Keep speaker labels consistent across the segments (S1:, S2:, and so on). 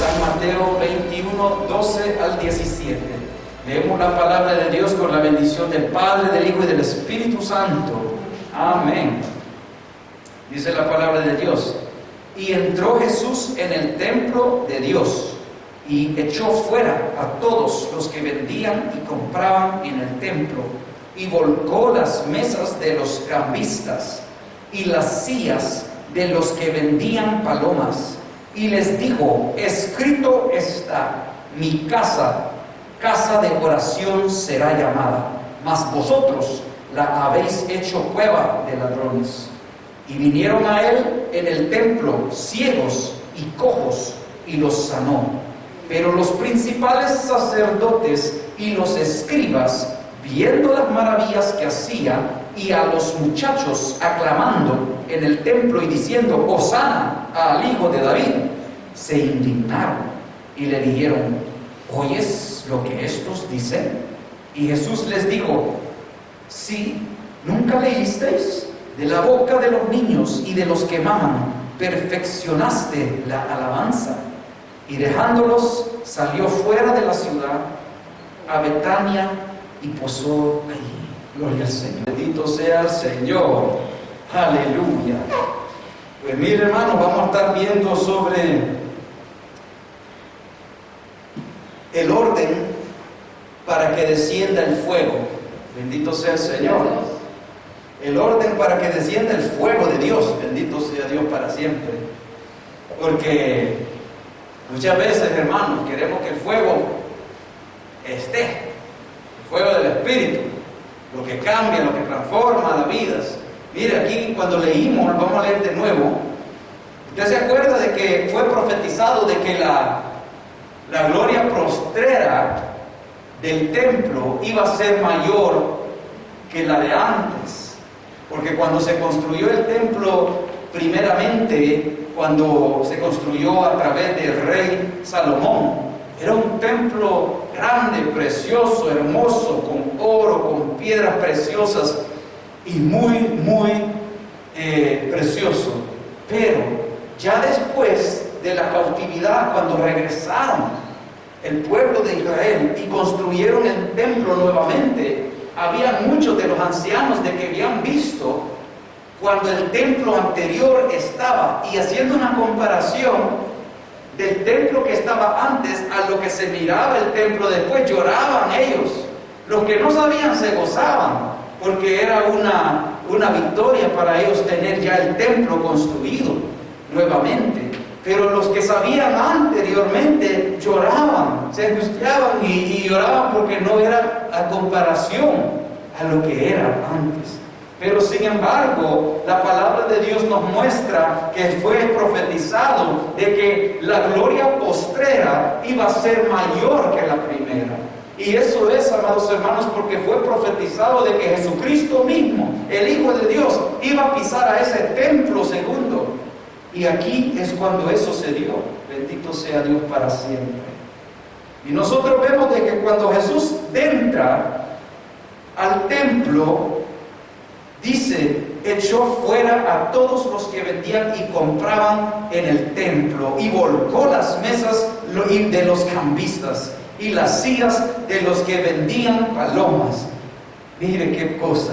S1: San Mateo 21, 12 al 17. Leemos la palabra de Dios con la bendición del Padre, del Hijo y del Espíritu Santo. Amén. Dice la palabra de Dios: y entró Jesús en el templo de Dios y echó fuera a todos los que vendían y compraban en el templo, y volcó las mesas de los cambistas y las sillas de los que vendían palomas, y les dijo: escrito está, mi casa, casa de oración será llamada, mas vosotros la habéis hecho cueva de ladrones. Y vinieron a él en el templo ciegos y cojos, y los sanó. Pero los principales sacerdotes y los escribas, viendo las maravillas que hacía, y a los muchachos aclamando en el templo y diciendo: Hosana al Hijo de David, se indignaron y le dijeron: ¿oyes lo que estos dicen? Y Jesús les dijo: sí, ¿nunca leísteis? De la boca de los niños y de los que maman perfeccionaste la alabanza. Y dejándolos, salió fuera de la ciudad a Betania y posó allí. Gloria al Señor. Bendito sea el Señor. Aleluya. Pues mire, hermanos, vamos a estar viendo sobre el orden para que descienda el fuego. Bendito sea el Señor. El orden para que descienda el fuego de Dios. Bendito sea Dios para siempre. Porque muchas veces, hermanos, queremos que el fuego esté. El fuego del Espíritu. Lo que cambia, lo que transforma las vidas. Mire, aquí cuando leímos, vamos a leer de nuevo. ¿Usted se acuerda de que fue profetizado de que la gloria postrera del templo iba a ser mayor que la de antes? Porque cuando se construyó el templo, primeramente, cuando se construyó a través del rey Salomón, era un templo grande, precioso, hermoso, con oro, con piedras preciosas y muy precioso. Pero ya después de la cautividad, cuando regresaron el pueblo de Israel y construyeron el templo nuevamente, había muchos de los ancianos de que habían visto cuando el templo anterior estaba, y haciendo una comparación del templo que estaba antes a lo que se miraba el templo después, lloraban ellos. Los que no sabían se gozaban, porque era una victoria para ellos tener ya el templo construido nuevamente. Pero los que sabían anteriormente lloraban, se angustiaban y lloraban porque no era a comparación a lo que era antes. Pero sin embargo, la palabra de Dios nos muestra que fue profetizado de que la gloria postrera iba a ser mayor que la primera. Y eso es, amados hermanos, porque fue profetizado de que Jesucristo mismo, el Hijo de Dios, iba a pisar a ese templo segundo. Y aquí es cuando eso se dio. Bendito sea Dios para siempre. Y nosotros vemos de que cuando Jesús entra al templo, dice: echó fuera a todos los que vendían y compraban en el templo, y volcó las mesas de los cambistas y las sillas de los que vendían palomas. Mire qué cosa.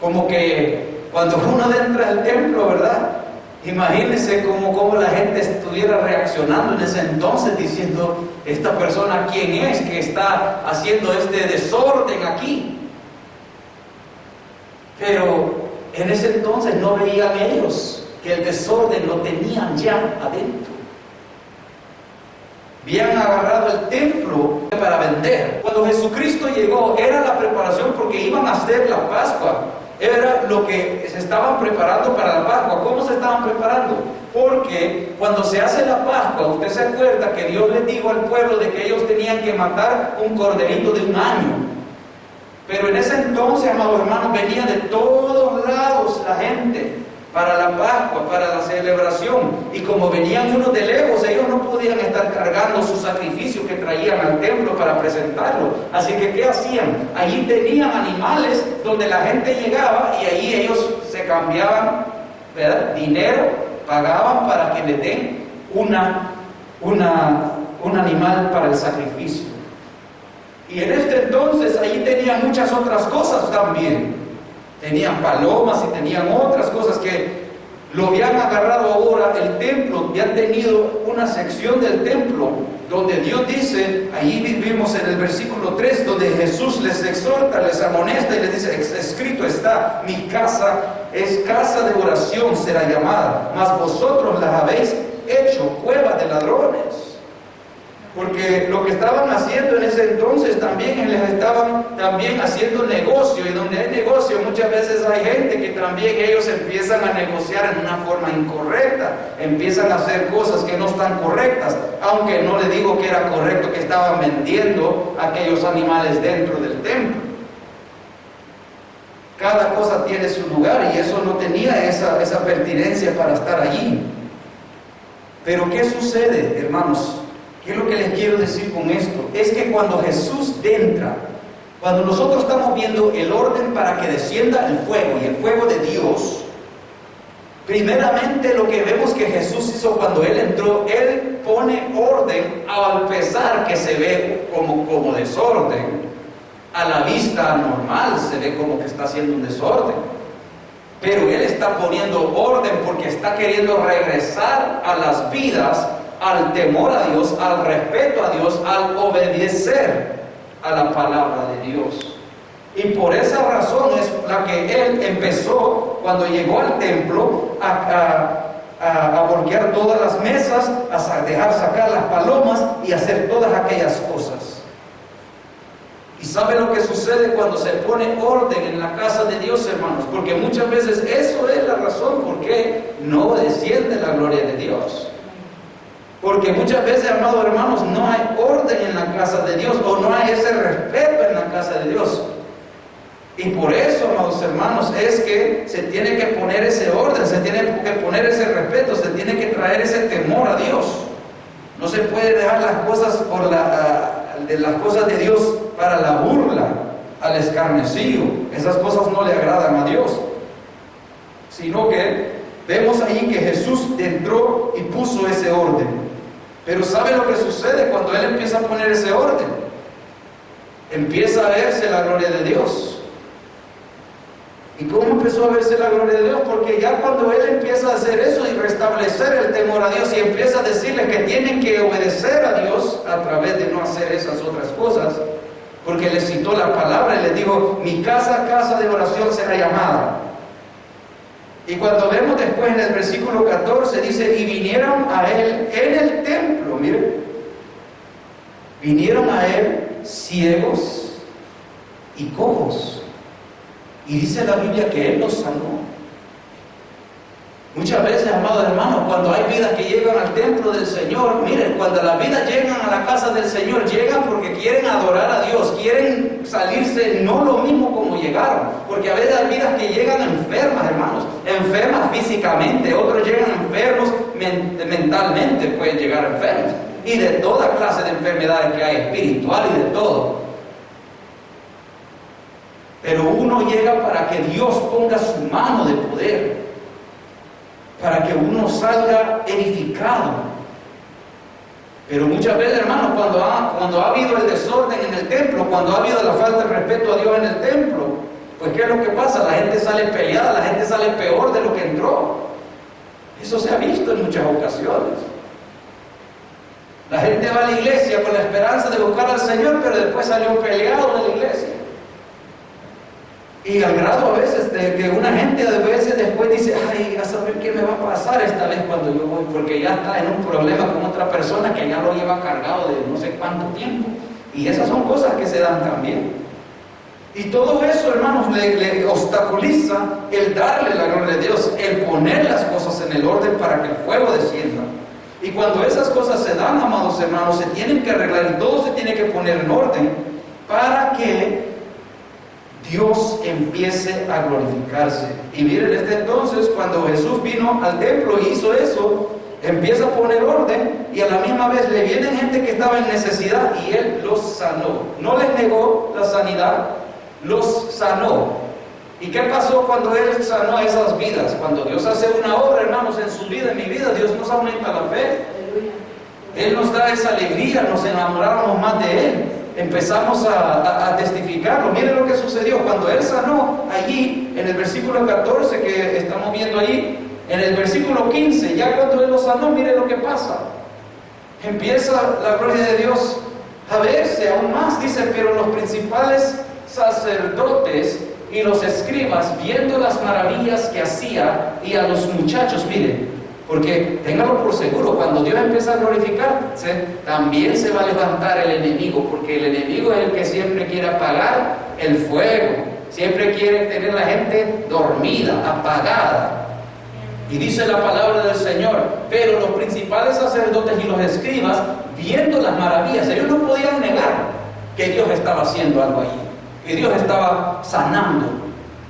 S1: Como que cuando uno entra al templo, ¿verdad? Imagínense cómo la gente estuviera reaccionando en ese entonces, diciendo: esta persona, ¿quién es que está haciendo este desorden aquí? Pero en ese entonces no veían ellos que el desorden lo tenían ya adentro. Habían agarrado el templo para vender. Cuando Jesucristo llegó, era la preparación, porque iban a hacer la Pascua. Era lo que se estaban preparando para la Pascua. ¿Cómo se estaban preparando? Porque cuando se hace la Pascua, usted se acuerda que Dios les dijo al pueblo de que ellos tenían que matar un corderito de un año. Pero en ese entonces, amados hermanos, venía de todos lados la gente para la Pascua, para la celebración. Y como venían unos de lejos, ellos no podían estar cargando sus sacrificios que traían al templo para presentarlo. Así que, ¿qué hacían? Allí tenían animales donde la gente llegaba y ahí ellos se cambiaban, ¿verdad?, dinero, pagaban para que les den una un animal para el sacrificio. Y en este entonces allí tenían muchas otras cosas también. Tenían palomas y tenían otras cosas que lo habían agarrado ahora el templo, y han tenido una sección del templo donde Dios dice, allí vivimos en el versículo 3, donde Jesús les exhorta, les amonesta y les dice, escrito está, mi casa es casa de oración, será llamada, mas vosotros las habéis hecho cueva de ladrones. Porque lo que estaban haciendo en ese entonces también les estaban también haciendo negocio, y donde hay negocio muchas veces hay gente que también ellos empiezan a negociar en una forma incorrecta, empiezan a hacer cosas que no están correctas, aunque no le digo que era correcto que estaban vendiendo aquellos animales dentro del templo. Cada cosa tiene su lugar y eso no tenía esa pertinencia para estar allí. Pero ¿qué sucede, hermanos? ¿Qué es lo que les quiero decir con esto? Es que cuando Jesús entra, cuando nosotros estamos viendo el orden para que descienda el fuego y el fuego de Dios, primeramente lo que vemos que Jesús hizo cuando Él entró, Él pone orden, al pesar que se ve como desorden. A la vista normal se ve como que está haciendo un desorden. Pero Él está poniendo orden porque está queriendo regresar a las vidas, al temor a Dios, al respeto a Dios, al obedecer a la palabra de Dios. Y por esa razón es la que Él empezó cuando llegó al templo a voltear todas las mesas, a dejar sacar las palomas y hacer todas aquellas cosas. ¿Y sabe lo que sucede cuando se pone orden en la casa de Dios, hermanos? Porque muchas veces eso es la razón por qué no desciende la gloria de Dios. Porque muchas veces, amados hermanos, no hay orden en la casa de Dios, o no hay ese respeto en la casa de Dios. Y por eso, amados hermanos, es que se tiene que poner ese orden, se tiene que poner ese respeto, se tiene que traer ese temor a Dios. No se puede dejar las cosas las cosas de Dios para la burla, al escarnecido. Esas cosas no le agradan a Dios. Sino que vemos ahí que Jesús entró y puso ese orden. Pero ¿sabe lo que sucede cuando Él empieza a poner ese orden? Empieza a verse la gloria de Dios. ¿Y cómo empezó a verse la gloria de Dios? Porque ya cuando Él empieza a hacer eso y restablecer el temor a Dios y empieza a decirles que tienen que obedecer a Dios a través de no hacer esas otras cosas, porque les citó la palabra y les dijo, mi casa, casa de oración será llamada. Y cuando vemos después en el versículo 14 dice, y vinieron a Él en el templo, miren, vinieron a Él ciegos y cojos. Y dice la Biblia que Él los sanó. Muchas veces, amados hermanos, cuando hay vidas que llegan al templo del Señor, miren, cuando las vidas llegan a la casa del Señor, llegan porque quieren adorar a Dios, quieren salirse no lo mismo como llegaron, porque a veces hay vidas que llegan enfermas, hermanos, enfermas físicamente, otros llegan enfermos mentalmente, pueden llegar enfermos, y de toda clase de enfermedades que hay, espiritual y de todo. Pero uno llega para que Dios ponga su mano de poder, para que uno salga edificado. Pero muchas veces, hermanos, cuando ha habido el desorden en el templo, cuando ha habido la falta de respeto a Dios en el templo, pues ¿qué es lo que pasa? La gente sale peleada, la gente sale peor de lo que entró. Eso se ha visto en muchas ocasiones. La gente va a la iglesia con la esperanza de buscar al Señor, pero después salió peleado de la iglesia. Y al grado a veces de que una gente a veces después dice, ay, a saber qué me va a pasar esta vez cuando yo voy, porque ya está en un problema con otra persona que ya lo lleva cargado de no sé cuánto tiempo. Y esas son cosas que se dan también. Y todo eso, hermanos, le obstaculiza el darle la gloria de Dios, el poner las cosas en el orden para que el fuego descienda. Y cuando esas cosas se dan, amados hermanos, se tienen que arreglar y todo se tiene que poner en orden para que Dios empiece a glorificarse. Y miren, entonces, cuando Jesús vino al templo y hizo eso, empieza a poner orden y a la misma vez le viene gente que estaba en necesidad y Él los sanó. No les negó la sanidad, los sanó. ¿Y qué pasó cuando Él sanó a esas vidas? Cuando Dios hace una obra, hermanos, en su vida, en mi vida, Dios nos aumenta la fe. Él nos da esa alegría, nos enamoramos más de Él. Empezamos a testificarlo. Miren lo que sucedió cuando Él sanó allí, en el versículo 14 que estamos viendo ahí, en el versículo 15, ya cuando Él lo sanó, miren lo que pasa. Empieza la gloria de Dios a verse aún más. Dice, pero los principales sacerdotes y los escribas, viendo las maravillas que hacía, y a los muchachos, miren, porque téngalo por seguro, cuando Dios empieza a glorificarse, también se va a levantar el enemigo, porque el enemigo es el que siempre quiere apagar el fuego, siempre quiere tener a la gente dormida, apagada. Y dice la palabra del Señor, pero los principales sacerdotes y los escribas, viendo las maravillas, ellos no podían negar que Dios estaba haciendo algo allí, que Dios estaba sanando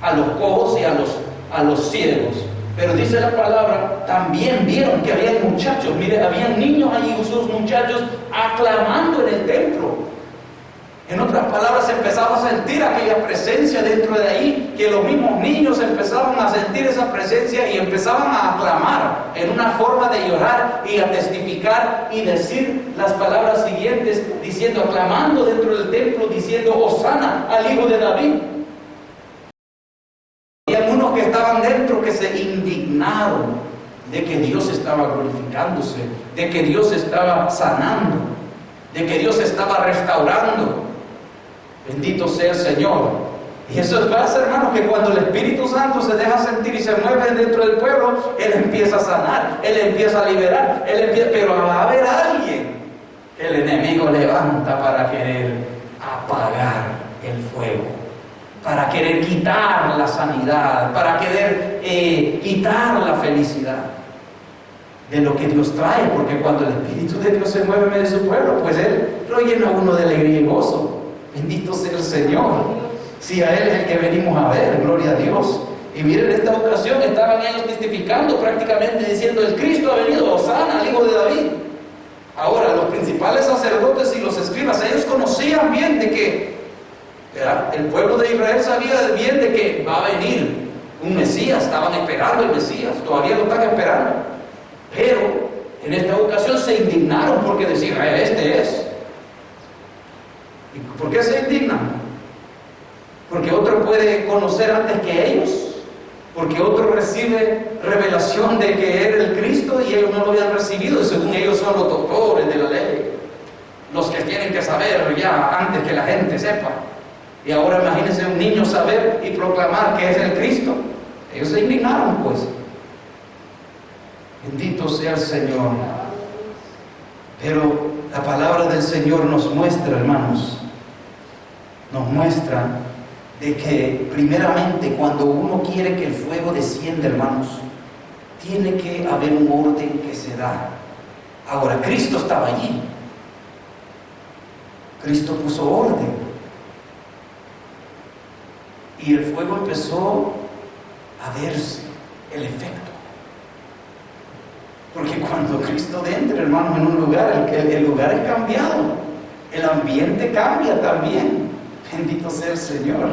S1: a los cojos y a los ciegos. Pero dice la palabra, también vieron que había muchachos, mire, había niños allí, esos muchachos aclamando en el templo. En otras palabras, empezaba a sentir aquella presencia dentro de ahí, que los mismos niños empezaban a sentir esa presencia y empezaban a aclamar en una forma de llorar y a testificar y decir las palabras siguientes, diciendo, aclamando dentro del templo, diciendo, Hosana al Hijo de David. Había unos que estaban dentro que se indignaron de que Dios estaba glorificándose, de que Dios estaba sanando, de que Dios estaba restaurando. Bendito sea el Señor. Y eso pasa, hermanos, que cuando el Espíritu Santo se deja sentir y se mueve dentro del pueblo, Él empieza a sanar, Él empieza a liberar, pero va a haber alguien que el enemigo levanta para querer apagar el fuego, para querer quitar la sanidad, para querer quitar la felicidad de lo que Dios trae, porque cuando el Espíritu de Dios se mueve en medio de su pueblo, pues Él lo llena a uno de alegría y gozo. Bendito sea el Señor. Si a Él es el que venimos a ver, gloria a Dios. Y miren, en esta ocasión estaban ellos testificando, prácticamente diciendo, el Cristo ha venido, Hosana al Hijo de David. Ahora, los principales sacerdotes y los escribas, ellos conocían bien de que el pueblo de Israel sabía bien de que va a venir un Mesías, estaban esperando el Mesías, todavía lo están esperando. Pero en esta ocasión se indignaron porque decían, este es. ¿Y por qué se indignan? Porque otro puede conocer antes que ellos, porque otro recibe revelación de que era el Cristo y ellos no lo habían recibido, y según ellos son los doctores de la ley, los que tienen que saber ya antes que la gente sepa. Y ahora imagínense un niño saber y proclamar que es el Cristo. Ellos se indignaron, pues. Bendito sea el Señor. Pero la palabra del Señor nos muestra, hermanos, nos muestra de que primeramente cuando uno quiere que el fuego descienda, hermanos, tiene que haber un orden que se da. Ahora, Cristo estaba allí. Cristo puso orden. Y el fuego empezó a verse, el efecto. Porque cuando Cristo entra, hermanos, en un lugar, el lugar es cambiado. El ambiente cambia también. Bendito sea el Señor.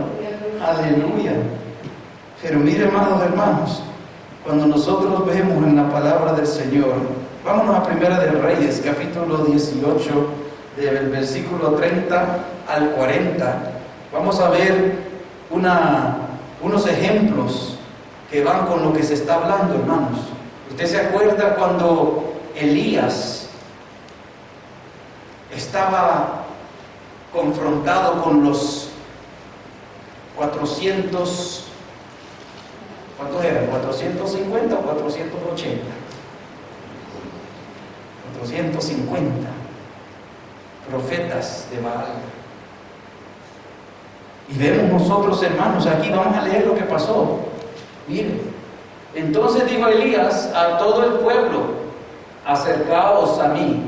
S1: Aleluya. Pero mire, amados hermanos, cuando nosotros vemos en la palabra del Señor, vámonos a Primera de Reyes, capítulo 18, del versículo 30 al 40. Vamos a ver unos ejemplos que van con lo que se está hablando, hermanos. ¿Usted se acuerda cuando Elías estaba confrontado con los 400, ¿cuántos eran? ¿450 o 480? 450 profetas de Baal. Y vemos nosotros, hermanos, aquí vamos a leer lo que pasó. Miren, entonces dijo Elías a todo el pueblo, acercaos a mí.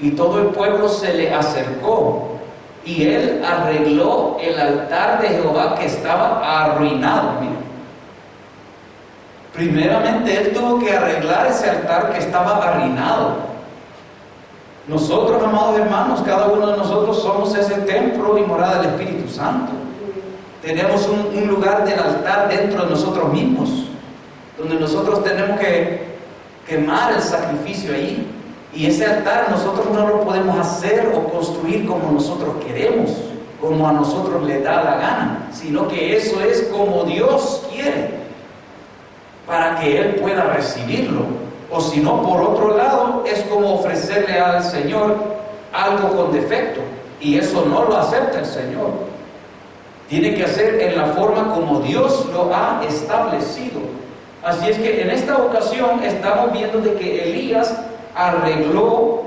S1: Y todo el pueblo se le acercó. Y él arregló el altar de Jehová que estaba arruinado. Miren. Primeramente él tuvo que arreglar ese altar que estaba arruinado. Nosotros, amados hermanos, cada uno de nosotros somos ese templo y morada del Espíritu Santo. Tenemos un lugar del altar dentro de nosotros mismos, donde nosotros tenemos que quemar el sacrificio allí. Y ese altar nosotros no lo podemos hacer o construir como nosotros queremos, como a nosotros le da la gana, sino que eso es como Dios quiere, para que Él pueda recibirlo. O si no, por otro lado, es como ofrecerle al Señor algo con defecto, y eso no lo acepta el Señor. Tiene que hacer en la forma como Dios lo ha establecido. Así es que en esta ocasión estamos viendo de que Elías arregló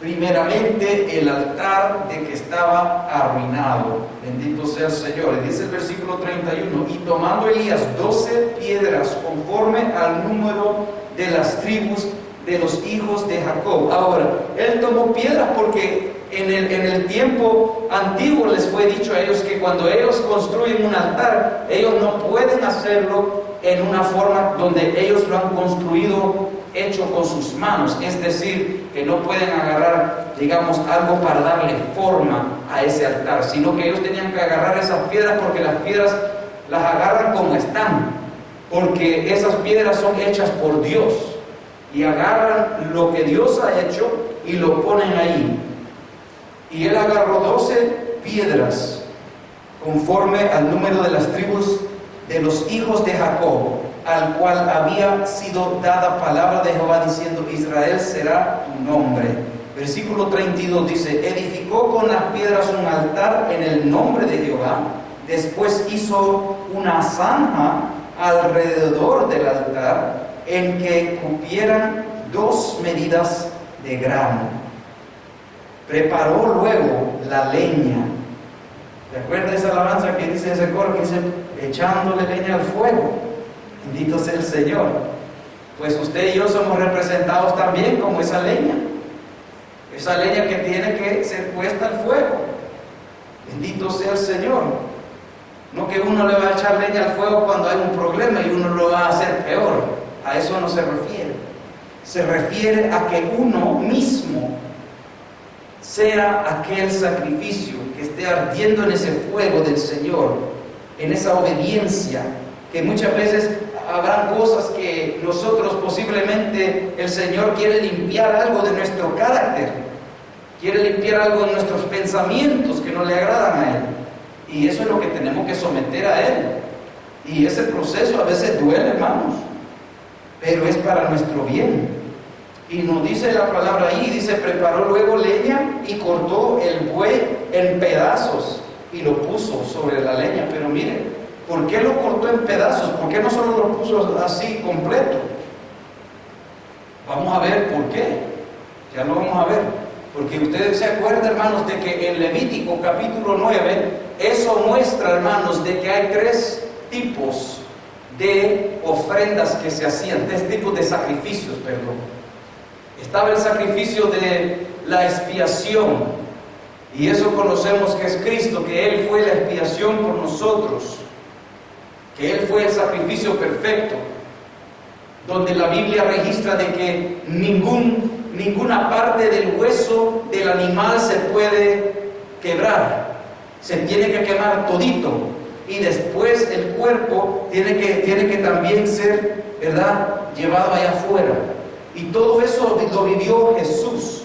S1: primeramente el altar de que estaba arruinado. Bendito sea el Señor. Y dice el versículo 31, y tomando Elías 12 piedras conforme al número de las tribus de los hijos de Jacob. Ahora, él tomó piedras porque en el tiempo antiguo les fue dicho a ellos que cuando ellos construyen un altar, ellos no pueden hacerlo en una forma donde ellos lo han construido hecho con sus manos, es decir, que no pueden agarrar, digamos, algo para darle forma a ese altar, sino que ellos tenían que agarrar esas piedras porque las piedras las agarran como están, porque esas piedras son hechas por Dios y agarran lo que Dios ha hecho y lo ponen ahí. Y él agarró 12 piedras conforme al número de las tribus de los hijos de Jacob, al cual había sido dada palabra de Jehová diciendo: Israel será tu nombre. Versículo 32 dice: edificó con las piedras un altar en el nombre de Jehová. Después hizo una zanja alrededor del altar en que cupieran 2 medidas de grano. Preparó luego la leña. ¿Recuerda esa alabanza que dice ese coro que dice echándole leña al fuego? Bendito sea el Señor. Pues usted y yo somos representados también como esa leña que tiene que ser puesta al fuego. Bendito sea el Señor. No que uno le va a echar leña al fuego cuando hay un problema y uno lo va a hacer peor. A eso no se refiere. Se refiere a que uno mismo sea aquel sacrificio que esté ardiendo en ese fuego del Señor, en esa obediencia, que muchas veces habrán cosas que nosotros posiblemente el Señor quiere limpiar algo de nuestro carácter, quiere limpiar algo de nuestros pensamientos que no le agradan a Él, y eso es lo que tenemos que someter a Él. Y ese proceso a veces duele, hermanos, pero es para nuestro bien. Y nos dice la palabra ahí, dice: preparó luego leña y cortó el buey en pedazos y lo puso sobre la leña. Pero mire, ¿por qué lo cortó en pedazos? ¿Por qué no solo lo puso así completo? Vamos a ver por qué. Ya lo vamos a ver. Porque ustedes se acuerdan, hermanos, de que en Levítico capítulo 9, eso muestra, hermanos, de que hay 3 tipos de ofrendas que se hacían, 3 tipos de sacrificios, perdón. Estaba el sacrificio de la expiación, y eso conocemos que es Cristo, que Él fue la expiación por nosotros, que Él fue el sacrificio perfecto, donde la Biblia registra de que ninguna parte del hueso del animal se puede quebrar, se tiene que quemar todito, y después el cuerpo tiene que también ser, ¿verdad?, llevado allá afuera. Y todo eso lo vivió Jesús,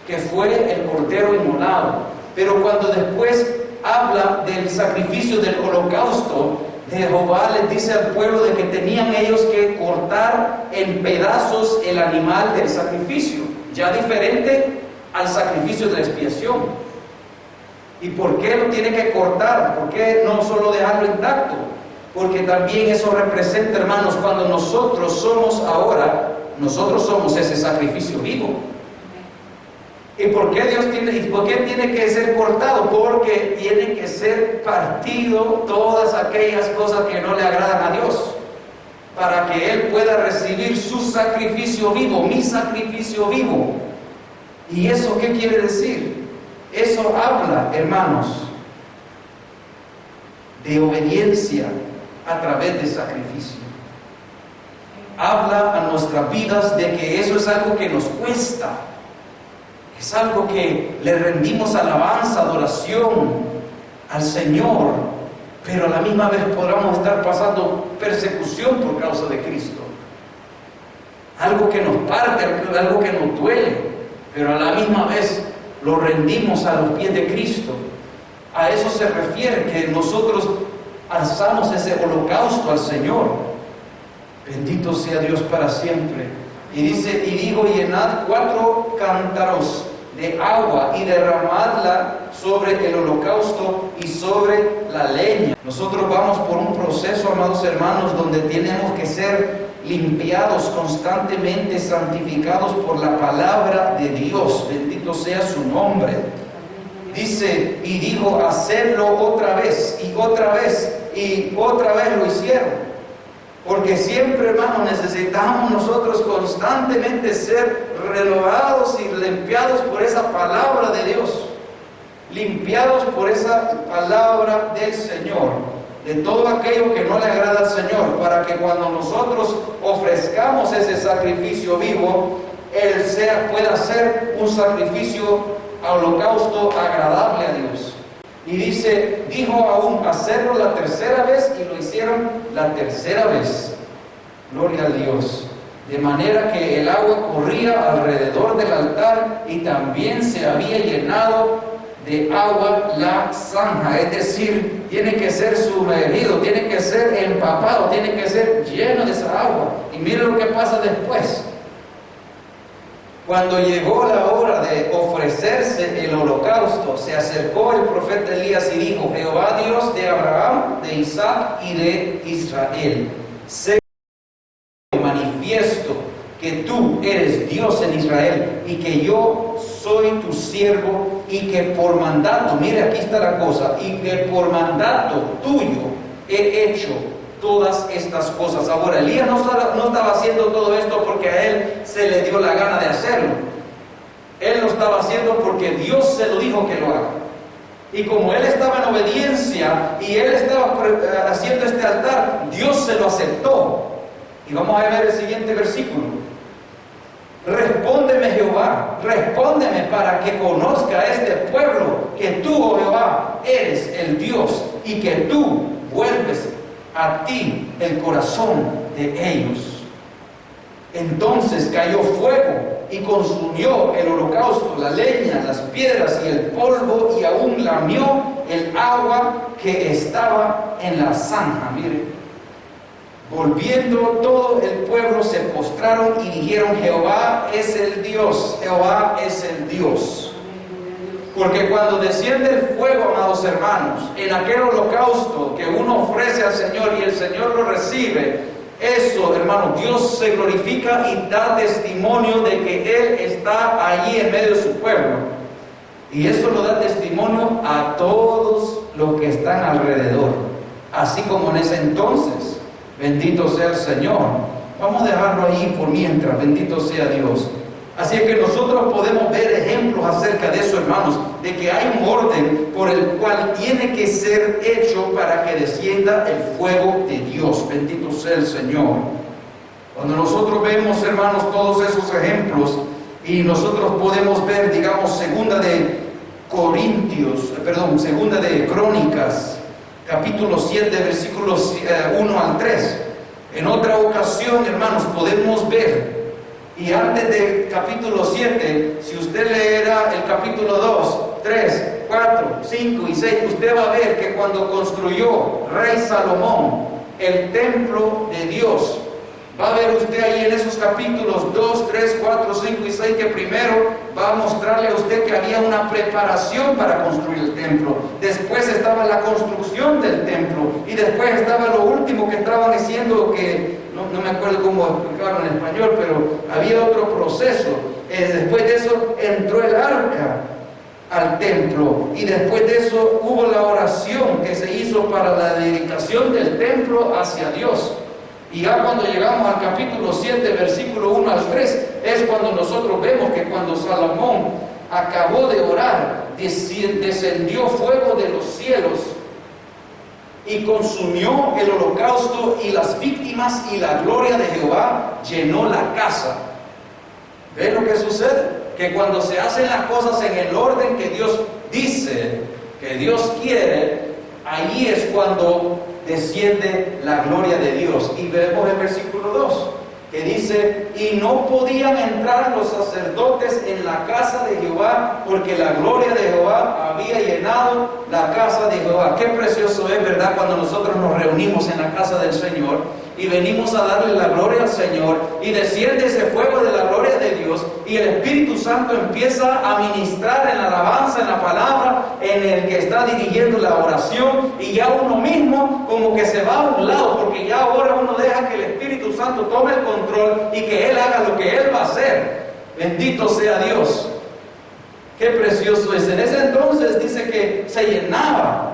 S1: que fue el Cordero inmolado. Pero cuando después habla del sacrificio del holocausto, de Jehová les dice al pueblo de que tenían ellos que cortar en pedazos el animal del sacrificio, ya diferente al sacrificio de la expiación. ¿Y por qué lo tiene que cortar? ¿Por qué no solo dejarlo intacto? Porque también eso representa, hermanos, cuando nosotros somos ese sacrificio vivo. ¿Y por qué tiene que ser cortado? Porque tiene que ser partido todas aquellas cosas que no le agradan a Dios, para que Él pueda recibir su sacrificio vivo, mi sacrificio vivo. ¿Y eso qué quiere decir? Eso habla, hermanos, de obediencia a través de sacrificio. Habla a nuestras vidas de que eso es algo que nos cuesta, es algo que le rendimos alabanza, adoración al Señor, pero a la misma vez podamos estar pasando persecución por causa de Cristo. Algo que nos parte, algo que nos duele. pero a la misma vez lo rendimos a los pies de Cristo. A eso se refiere, que nosotros alzamos ese holocausto al Señor. Bendito sea Dios para siempre. Y dice, y digo, llenad 4 cántaros de agua y derramadla sobre el holocausto y sobre la leña. Nosotros vamos por un proceso, amados hermanos, donde tenemos que ser limpiados constantemente, santificados por la palabra de Dios. Bendito sea su nombre. Dice, y dijo, hacerlo otra vez, y otra vez, y otra vez lo hicieron. Porque siempre, hermanos, necesitamos nosotros constantemente ser renovados y limpiados por esa palabra de Dios. Limpiados por esa palabra del Señor. De todo aquello que no le agrada al Señor. Para que cuando nosotros ofrezcamos ese sacrificio vivo, Él pueda ser un sacrificio holocausto agradable a Dios. Y dice, dijo aún, hacerlo la tercera vez, y lo hicieron la tercera vez. Gloria a Dios. De manera que el agua corría alrededor del altar y también se había llenado de agua la zanja. Es decir, tiene que ser sumergido, tiene que ser empapado, tiene que ser lleno de esa agua. Y miren lo que pasa después. Cuando llegó la hora de ofrecerse el holocausto, se acercó el profeta Elías y dijo, Jehová Dios de Abraham, de Isaac y de Israel, sé manifiesto que tú eres Dios en Israel y que yo soy tu siervo y que por mandato, mire aquí está la cosa, y que por mandato tuyo he hecho todas estas cosas. Ahora, Elías no estaba haciendo todo esto porque a él se le dio la gana de hacerlo. Él lo estaba haciendo porque Dios se lo dijo que lo haga. Y como él estaba en obediencia y él estaba haciendo este altar, Dios se lo aceptó. Y vamos a ver el siguiente versículo. Respóndeme, Jehová, respóndeme para que conozca este pueblo que tú, oh Jehová, eres el Dios y que tú vuelves a ti el corazón de ellos. Entonces cayó fuego y consumió el holocausto, la leña, las piedras y el polvo, y aún lamió el agua que estaba en la zanja. Miren, volviendo todo el pueblo se postraron y dijeron, Jehová es el Dios, Jehová es el Dios. Porque cuando desciende el fuego, amados hermanos, en aquel holocausto que uno ofrece al Señor y el Señor lo recibe, eso, hermano, Dios se glorifica y da testimonio de que Él está allí en medio de su pueblo. Y eso lo da testimonio a todos los que están alrededor. Así como en ese entonces, bendito sea el Señor. Vamos a dejarlo ahí por mientras, bendito sea Dios. Así que nosotros podemos ver ejemplos acerca de eso, hermanos, de que hay un orden por el cual tiene que ser hecho para que descienda el fuego de Dios. Bendito sea el Señor. Cuando nosotros vemos, hermanos, todos esos ejemplos, y nosotros podemos ver, digamos, segunda de Crónicas, capítulo 7, versículos 1 al 3. En otra ocasión, hermanos, podemos ver. Y antes del capítulo 7, si usted leerá el capítulo 2, 3, 4, 5 y 6, usted va a ver que cuando construyó Rey Salomón el templo de Dios, va a ver usted ahí en esos capítulos 2, 3, 4, 5 y 6 que primero va a mostrarle a usted que había una preparación para construir el templo. Después estaba la construcción del templo y después estaba lo último que estaban diciendo que no me acuerdo cómo explicarlo en español, pero había otro proceso. Después de eso entró el arca al templo y después de eso hubo la oración que se hizo para la dedicación del templo hacia Dios. Y ya cuando llegamos al capítulo 7, versículo 1 al 3, es cuando nosotros vemos que cuando Salomón acabó de orar, descendió fuego de los cielos y consumió el holocausto y las víctimas, y la gloria de Jehová llenó la casa. ¿Ven lo que sucede? Que cuando se hacen las cosas en el orden que Dios dice, que Dios quiere, ahí es cuando desciende la gloria de Dios. Y vemos el versículo 2. que dice, y no podían entrar los sacerdotes en la casa de Jehová, porque la gloria de Jehová había llenado la casa de Jehová. Qué precioso es, ¿verdad?, cuando nosotros nos reunimos en la casa del Señor y venimos a darle la gloria al Señor, y desciende ese fuego de la gloria de Dios, y el Espíritu Santo empieza a ministrar en la alabanza, en la palabra, en el que está dirigiendo la oración, y ya uno mismo como que se va a un lado, porque ya ahora uno deja que el Espíritu Santo tome el control y que Él haga lo que Él va a hacer. Bendito sea Dios. Qué precioso es. En ese entonces dice que se llenaba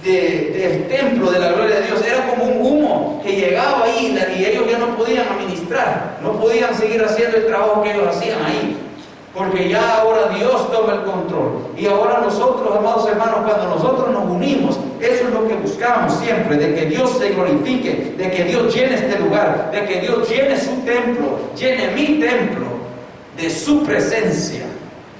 S1: del templo de la gloria de Dios. Era como un humo que llegaba ahí, y ellos ya no podían administrar, no podían seguir haciendo el trabajo que ellos hacían ahí, porque ya ahora Dios toma el control. Y ahora nosotros, amados hermanos, cuando nosotros nos unimos, eso es lo que buscamos siempre, de que Dios se glorifique, de que Dios llene este lugar, de que Dios llene su templo, llene mi templo de su presencia.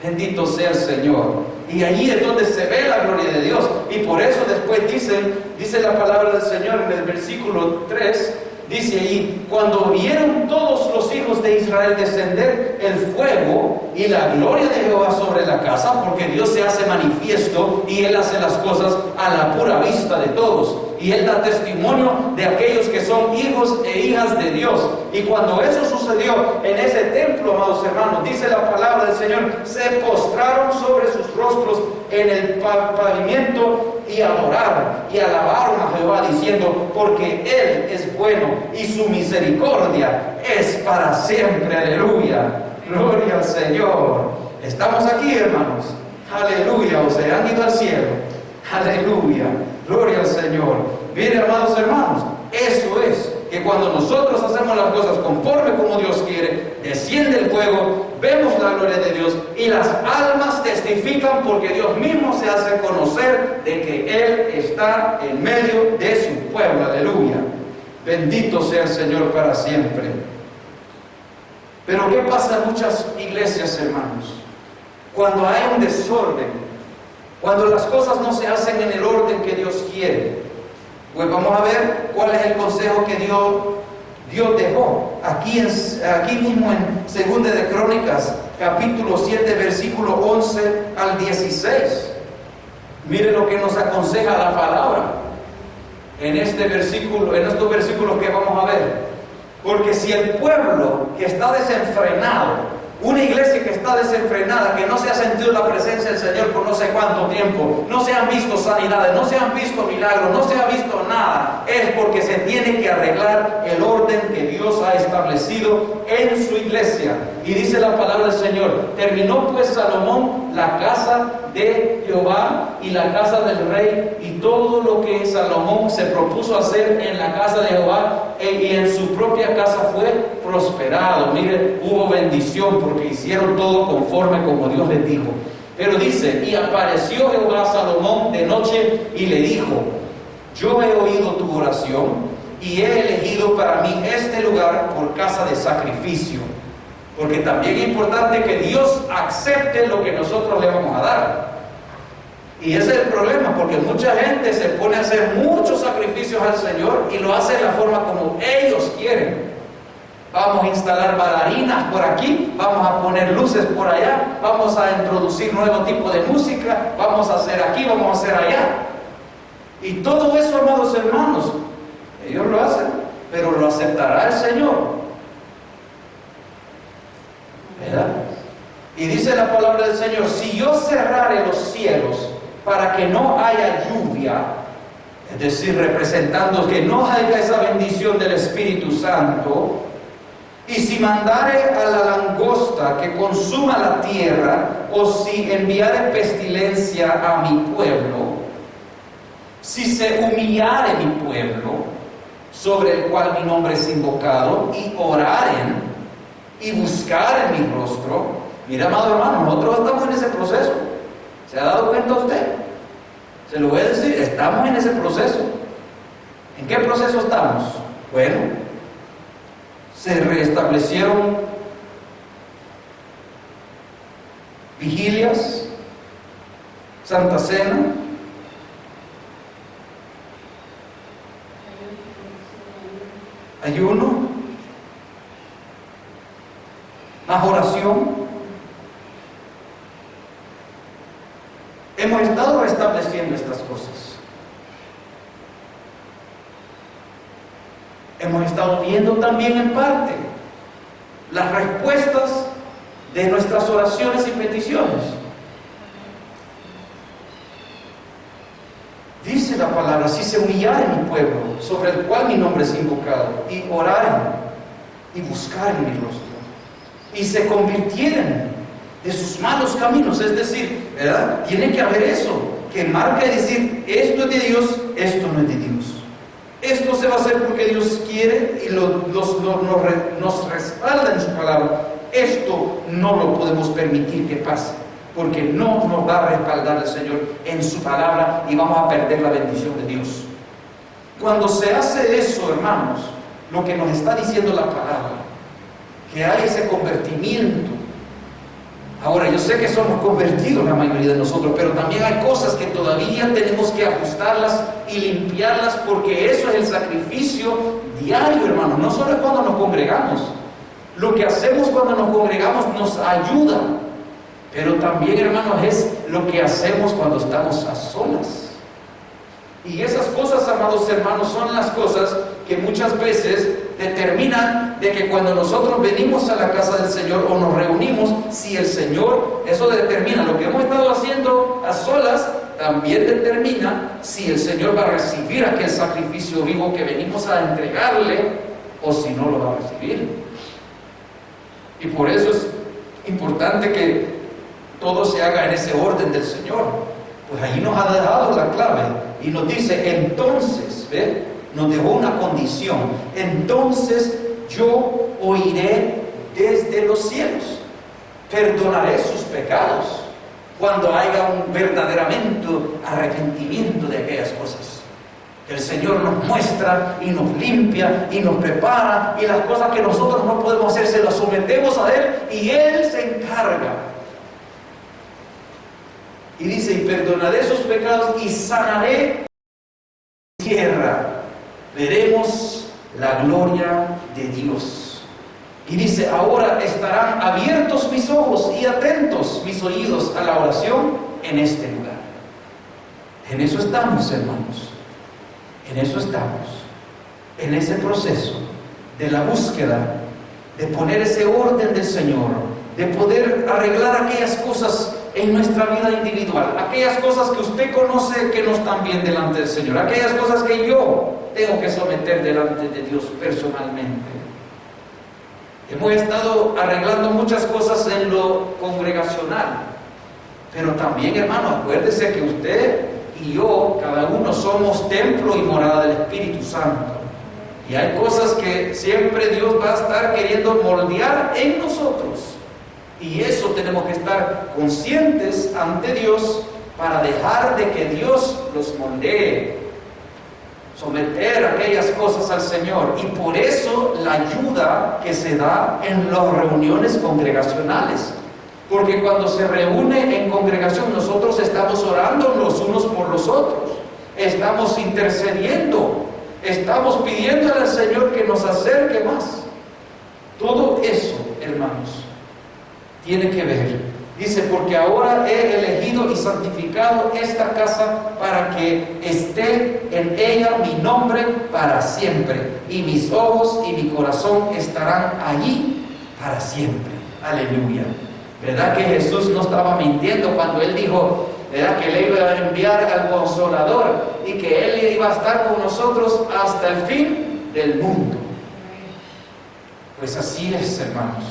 S1: Bendito sea el Señor. Y allí es donde se ve la gloria de Dios. Y por eso después dice la palabra del Señor en el versículo 3, dice allí, cuando vieron todos los hijos de Israel descender el fuego y la gloria de Jehová sobre la casa, porque Dios se hace manifiesto y Él hace las cosas a la pura vista de todos, y Él da testimonio de aquellos que son hijos e hijas de Dios. Y cuando eso sucedió en ese templo, amados hermanos, dice la palabra del Señor, se postraron sobre sus rostros en el pavimento y adoraron y alabaron a Jehová, diciendo, porque Él es bueno y su misericordia es para siempre. Aleluya, gloria al Señor. Estamos aquí, hermanos, aleluya, o se han ido al cielo, aleluya, gloria al Señor. Miren, amados hermanos, eso es, que cuando nosotros hacemos las cosas conforme como Dios quiere, desciende el fuego, vemos la gloria de Dios, y las almas testifican, porque Dios mismo se hace conocer de que Él está en medio de su pueblo. Aleluya, bendito sea el Señor para siempre. Pero ¿qué pasa en muchas iglesias, hermanos? Cuando hay un desorden, cuando las cosas no se hacen en el orden que Dios quiere. Pues vamos a ver cuál es el consejo que Dios dejó aquí mismo en 2 de Crónicas, capítulo 7, versículo 11 al 16. Mire lo que nos aconseja la palabra en estos versículos que vamos a ver. Porque si el pueblo que está desenfrenado, una iglesia que está desenfrenada, que no se ha sentido la presencia del Señor por no sé cuánto tiempo, no se han visto sanidades, no se han visto milagros, no se ha visto nada, es porque se tiene que arreglar el orden que Dios ha establecido en su iglesia. Y dice la palabra del Señor, terminó pues Salomón la casa de Jehová y la casa del rey, y todo lo que Salomón se propuso hacer en la casa de Jehová y en su propia casa fue prosperado. Mire, hubo bendición porque hicieron todo conforme como Dios les dijo. Pero dice, y apareció Jehová a Salomón de noche y le dijo, yo he oído tu oración y he elegido para mí este lugar por casa de sacrificio. Porque también es importante que Dios acepte lo que nosotros le vamos a dar. Y ese es el problema, porque mucha gente se pone a hacer muchos sacrificios al Señor y lo hace de la forma como ellos quieren. Vamos a instalar bailarinas por aquí, vamos a poner luces por allá, vamos a introducir nuevo tipo de música, vamos a hacer aquí, vamos a hacer allá. Y todo eso, amados hermanos, ellos lo hacen, pero lo aceptará el Señor, ¿verdad? Y dice la palabra del Señor, si yo cerrare los cielos para que no haya lluvia, es decir, representando que no haya esa bendición del Espíritu Santo, y si mandare a la langosta que consuma la tierra, o si enviare pestilencia a mi pueblo, si se humillare mi pueblo, sobre el cual mi nombre es invocado, y oraren, y buscaren mi rostro. Mira, amado hermano, nosotros estamos en ese proceso. ¿Se ha dado cuenta usted? Se lo voy a decir, estamos en ese proceso. ¿En qué proceso estamos? Bueno, se restablecieron vigilias, Santa Cena, ayuno, más oración. Hemos estado restableciendo estas cosas. Hemos estado viendo también en parte las respuestas de nuestras oraciones y peticiones. Dice la palabra: si se humillare mi pueblo, sobre el cual mi nombre es invocado, y oraren y buscaren mi rostro, y se convirtieren de sus malos caminos. Es decir, ¿verdad? Tiene que haber eso, que marca y decir: esto es de Dios, esto no es de Dios. Esto se va a hacer porque Dios quiere y nos respalda en su palabra. Esto no lo podemos permitir que pase, porque no nos va a respaldar el Señor en su palabra y vamos a perder la bendición de Dios. Cuando se hace eso, hermanos, lo que nos está diciendo la palabra, que hay ese convertimiento. Ahora, yo sé que somos convertidos la mayoría de nosotros, pero también hay cosas que todavía tenemos que ajustarlas y limpiarlas, porque eso es el sacrificio diario, hermanos. No solo es cuando nos congregamos. Lo que hacemos cuando nos congregamos nos ayuda, pero también, hermanos, es lo que hacemos cuando estamos a solas. Y esas cosas, amados hermanos, son las cosas que muchas veces determinan de que cuando nosotros venimos a la casa del Señor o nos reunimos, si el Señor, eso determina lo que hemos estado haciendo a solas, también determina si el Señor va a recibir aquel sacrificio vivo que venimos a entregarle, o si no lo va a recibir. Y por eso es importante que todo se haga en ese orden del Señor. Pues allí nos ha dejado la clave y nos dice: entonces, ¿ve? Nos dejó una condición: entonces yo oiré desde los cielos, perdonaré sus pecados, cuando haya un verdaderamente arrepentimiento de aquellas cosas. El Señor nos muestra y nos limpia y nos prepara, y las cosas que nosotros no podemos hacer se las sometemos a Él y Él se encarga. Y dice: y perdonaré sus pecados y sanaré tierra. Veremos la gloria de Dios. Y dice: ahora estarán abiertos mis ojos y atentos mis oídos a la oración en este lugar. En eso estamos, hermanos. En eso estamos. En ese proceso de la búsqueda, de poner ese orden del Señor, de poder arreglar aquellas cosas en nuestra vida individual, aquellas cosas que usted conoce que no están bien delante del Señor, aquellas cosas que yo tengo que someter delante de Dios personalmente. Hemos estado arreglando muchas cosas en lo congregacional, pero también, hermano, acuérdese que usted y yo, cada uno, somos templo y morada del Espíritu Santo, y hay cosas que siempre Dios va a estar queriendo moldear en nosotros. Y eso tenemos que estar conscientes ante Dios para dejar de que Dios los moldee, someter aquellas cosas al Señor. Y por eso la ayuda que se da en las reuniones congregacionales. Porque cuando se reúne en congregación, nosotros estamos orando los unos por los otros, estamos intercediendo, estamos pidiéndole al Señor que nos acerque más. Todo eso, hermanos, tiene que ver. Dice: porque ahora he elegido y santificado esta casa para que esté en ella mi nombre para siempre, y mis ojos y mi corazón estarán allí para siempre. Aleluya. ¿Verdad que Jesús no estaba mintiendo cuando Él dijo, ¿verdad?, que Él iba a enviar al Consolador y que Él iba a estar con nosotros hasta el fin del mundo? Pues así es, hermanos.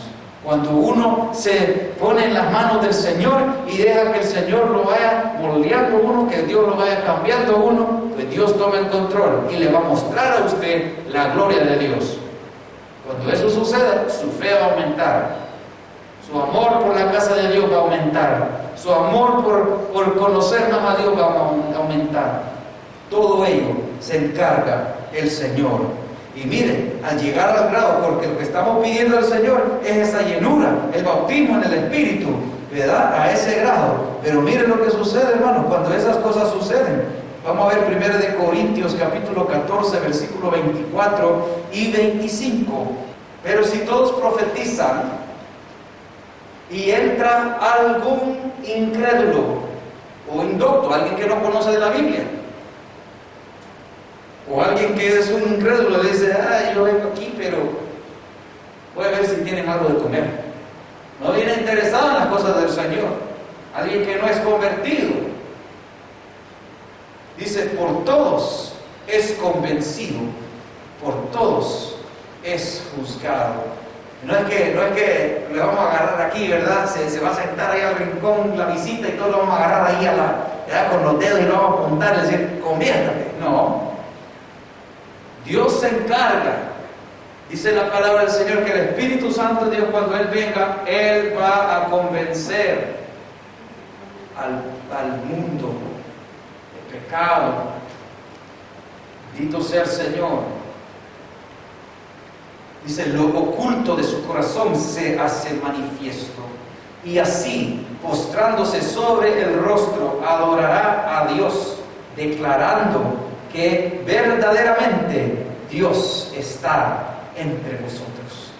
S1: Cuando uno se pone en las manos del Señor y deja que el Señor lo vaya moldeando uno, que Dios lo vaya cambiando uno, pues Dios toma el control y le va a mostrar a usted la gloria de Dios. Cuando eso suceda, su fe va a aumentar, su amor por la casa de Dios va a aumentar, su amor por conocer más a Dios va a aumentar. Todo ello se encarga el Señor. Y mire, al llegar al grado, porque lo que estamos pidiendo al Señor es esa llenura, el bautismo en el Espíritu, ¿verdad?, a ese grado. Pero mire lo que sucede, hermano, cuando esas cosas suceden. Vamos a ver 1 Corintios capítulo 14, versículo 24 y 25. Pero si todos profetizan, y entra algún incrédulo o indocto, alguien que no conoce de la Biblia, o alguien que es un incrédulo, le dice, yo vengo aquí, pero voy a ver si tienen algo de comer. No viene interesado en las cosas del Señor. Alguien que no es convertido. Dice, por todos es convencido, por todos es juzgado. No es que le vamos a agarrar aquí, ¿verdad? Se va a sentar ahí al rincón la visita y todo lo vamos a agarrar ahí ¿verdad? Con los dedos y lo vamos a apuntar y decir, conviértate. No. Dios se encarga. Dice la palabra del Señor que el Espíritu Santo de Dios, cuando Él venga, Él va a convencer al mundo de pecado. Bendito sea el Señor. Dice, lo oculto de su corazón se hace manifiesto. Y así, postrándose sobre el rostro, adorará a Dios, declarando que verdaderamente Dios está entre vosotros.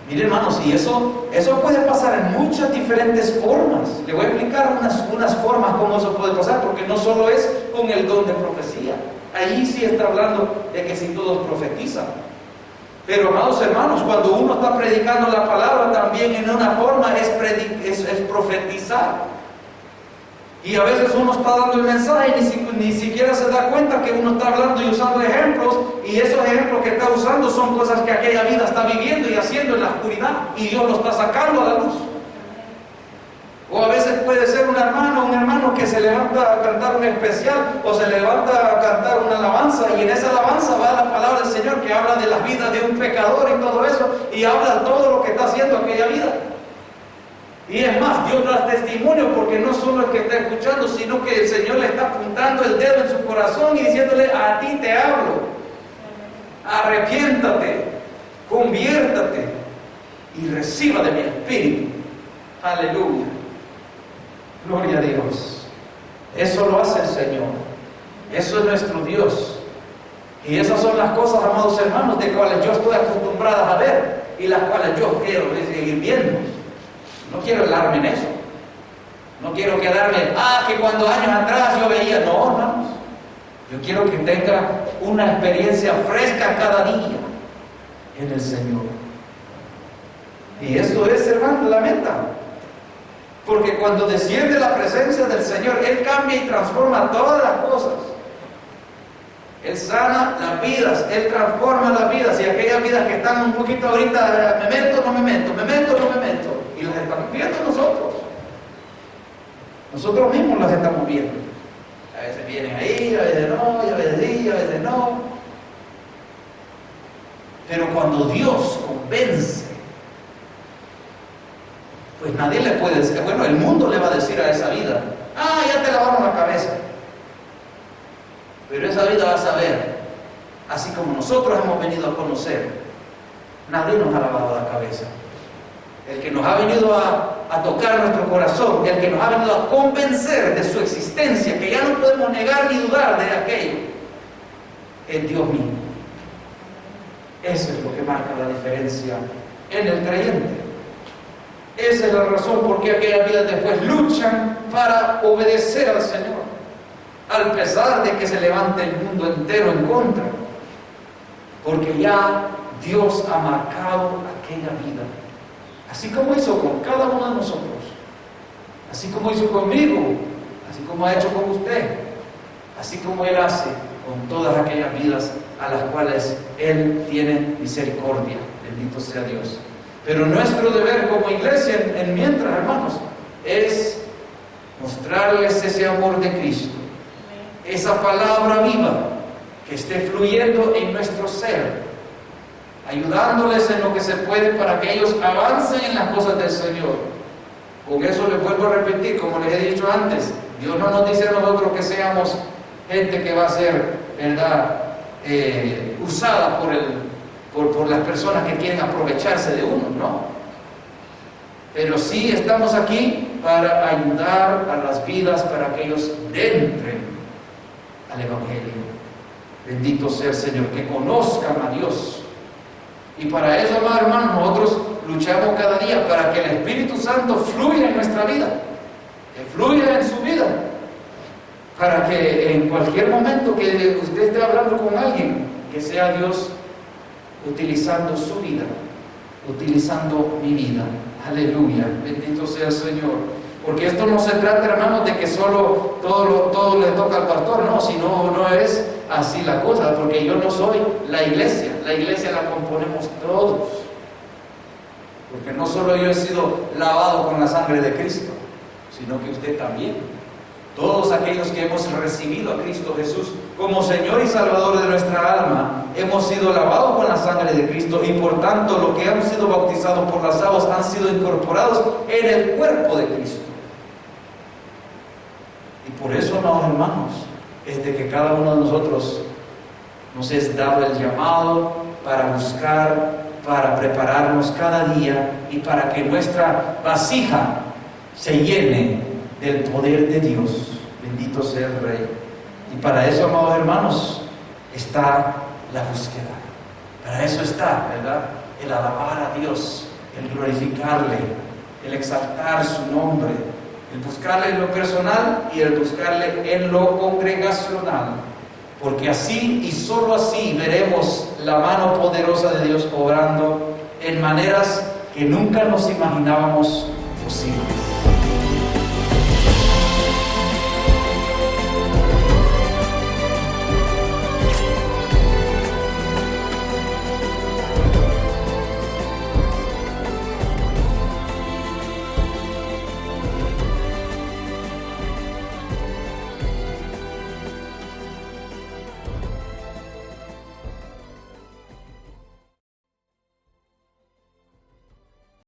S1: Miren, hermanos, y eso puede pasar en muchas diferentes formas. Le voy a explicar unas formas cómo eso puede pasar, porque no solo es con el don de profecía. Ahí sí está hablando de que si todos profetizan. Pero, amados hermanos, cuando uno está predicando la palabra, también en una forma es profetizar. Y a veces uno está dando el mensaje y ni siquiera se da cuenta que uno está hablando y usando ejemplos, y esos ejemplos que está usando son cosas que aquella vida está viviendo y haciendo en la oscuridad, y Dios lo está sacando a la luz. O a veces puede ser un hermano que se levanta a cantar un especial, o se levanta a cantar una alabanza, y en esa alabanza va la palabra del Señor que habla de la vida de un pecador y todo eso, y habla de todo lo que está haciendo aquella vida. Y es más, Dios da testimonio, porque no solo el que está escuchando, sino que el Señor le está apuntando el dedo en su corazón y diciéndole, a ti te hablo, arrepiéntate, conviértate y reciba de mi espíritu. Aleluya. Gloria a Dios. Eso lo hace el Señor. Eso es nuestro Dios. Y esas son las cosas, amados hermanos, de cuales yo estoy acostumbrada a ver y las cuales yo quiero seguir viendo. No quiero helarme en eso. No quiero quedarme, que cuando años atrás yo veía. No, hermanos. Yo quiero que tenga una experiencia fresca cada día en el Señor. Y eso es, hermano, la meta. Porque cuando desciende la presencia del Señor, Él cambia y transforma todas las cosas. Él sana las vidas, Él transforma las vidas. Y aquellas vidas que están un poquito ahorita, me meto, no me meto, me meto, no me meto. Y las estamos viendo nosotros. Nosotros mismos las estamos viendo. A veces vienen ahí, a veces no, y a veces sí, a veces no. Pero cuando Dios convence, pues nadie le puede decir, bueno, el mundo le va a decir a esa vida, ya te lavaron la cabeza. Pero esa vida va a saber, así como nosotros hemos venido a conocer, nadie nos ha lavado la cabeza. El que nos ha venido a tocar nuestro corazón, el que nos ha venido a convencer de su existencia, que ya no podemos negar ni dudar de aquello, es Dios mismo. Eso es lo que marca la diferencia en el creyente. Esa es la razón por qué aquellas vidas después luchan para obedecer al Señor, al pesar de que se levante el mundo entero en contra, porque ya Dios ha marcado aquella vida, así como hizo con cada uno de nosotros, así como hizo conmigo, así como ha hecho con usted, así como Él hace con todas aquellas vidas a las cuales Él tiene misericordia. Bendito sea Dios. Pero nuestro deber como iglesia, en mientras, hermanos, es mostrarles ese amor de Cristo, esa palabra viva que esté fluyendo en nuestro ser, ayudándoles en lo que se puede para que ellos avancen en las cosas del Señor. Con eso les vuelvo a repetir, como les he dicho antes, Dios no nos dice a nosotros que seamos gente que va a ser, ¿verdad?, usada por las personas que quieren aprovecharse de uno, ¿no? Pero sí estamos aquí para ayudar a las vidas, para que ellos entren al Evangelio. Bendito sea el Señor, que conozcan a Dios. Y para eso, hermanos, nosotros luchamos cada día para para que el Espíritu Santo fluya en nuestra vida, que fluya en su vida, para que en cualquier momento que usted esté hablando con alguien, que sea Dios utilizando su vida, utilizando mi vida. Aleluya, bendito sea el Señor. Porque esto no se trata, hermanos, de que solo todo le toca al pastor, no, sino no es así la cosa, porque yo no soy la iglesia la componemos todos. Porque no solo yo he sido lavado con la sangre de Cristo, sino que usted también. Todos aquellos que hemos recibido a Cristo Jesús como Señor y Salvador de nuestra alma, hemos sido lavados con la sangre de Cristo y por tanto los que han sido bautizados por las aguas han sido incorporados en el cuerpo de Cristo. Y por eso, amados hermanos, es de que cada uno de nosotros nos es dado el llamado para buscar, para prepararnos cada día y para que nuestra vasija se llene del poder de Dios. Bendito sea el Rey. Y para eso, amados hermanos, está la búsqueda. Para eso está, ¿verdad? El alabar a Dios, el glorificarle, el exaltar su nombre, el buscarle en lo personal y el buscarle en lo congregacional. Porque así y solo así veremos la mano poderosa de Dios obrando en maneras que nunca nos imaginábamos posibles.